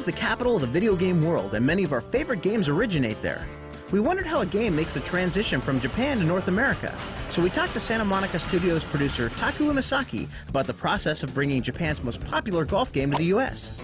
is the capital of the video game world, and many of our favorite games originate there. We wondered how a game makes the transition from Japan to North America, so we talked to Santa Monica Studios producer Taku Umasaki about the process of bringing Japan's most popular golf game to the U.S.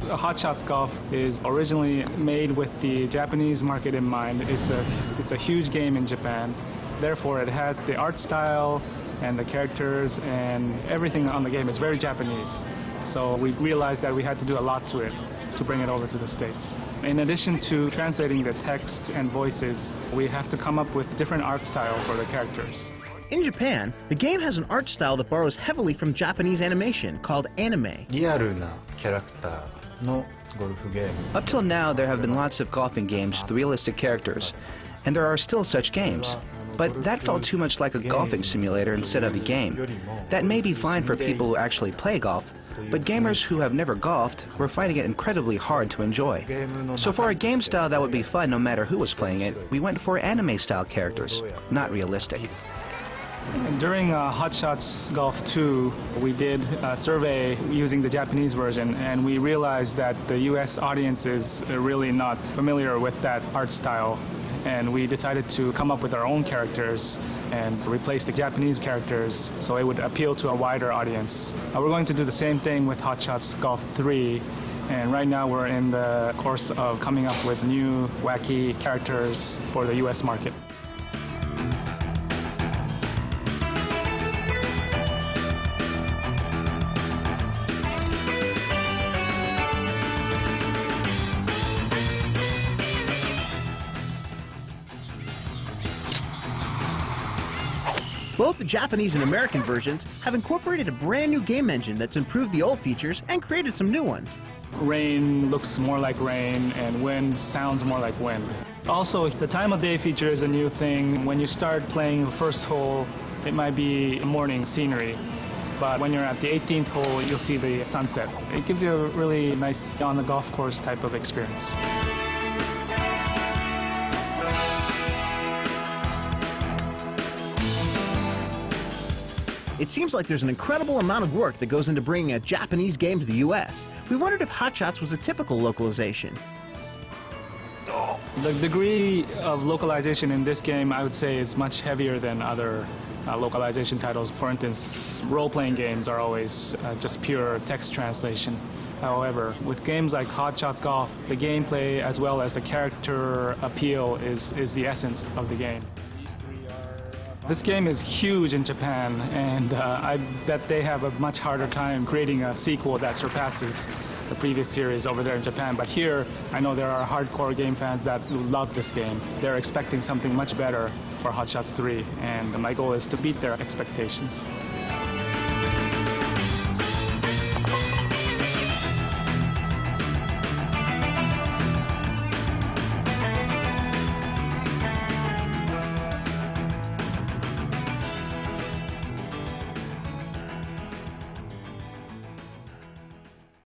Hot Shots Golf is originally made with the Japanese market in mind. It's a huge game in Japan. Therefore, it has the art style and the characters and everything on the game is very Japanese. So we realized that we had to do a lot to it to bring it over to the States. In addition to translating the text and voices, we have to come up with different art style for the characters. In Japan, the game has an art style that borrows heavily from Japanese animation called anime. Up till now, there have been lots of golfing games with realistic characters, and there are still such games. But that felt too much like a golfing simulator instead of a game. That may be fine for people who actually play golf, but gamers who have never golfed were finding it incredibly hard to enjoy. So for a game style that would be fun no matter who was playing it, we went for anime-style characters, not realistic. During Hot Shots Golf 2, we did a survey using the Japanese version, and we realized that the US audience is really not familiar with that art style. And we decided to come up with our own characters and replace the Japanese characters so it would appeal to a wider audience. We're going to do the same thing with Hot Shots Golf 3, and right now we're in the course of coming up with new wacky characters for the US market. Both the Japanese and American versions have incorporated a brand new game engine that's improved the old features and created some new ones. Rain looks more like rain, and wind sounds more like wind. Also, the time of day feature is a new thing. When you start playing the first hole, it might be morning scenery. But when you're at the 18th hole, you'll see the sunset. It gives you a really nice on-the-golf course type of experience. It seems like there's an incredible amount of work that goes into bringing a Japanese game to the US. We wondered if Hot Shots was a typical localization. The degree of localization in this game, I would say, is much heavier than other localization titles. For instance, role-playing games are always just pure text translation. However, with games like Hot Shots Golf, the gameplay as well as the character appeal is the essence of the game. This game is huge in Japan, and I bet they have a much harder time creating a sequel that surpasses the previous series over there in Japan. But here, I know there are hardcore game fans that love this game. They're expecting something much better for Hot Shots 3, and my goal is to beat their expectations.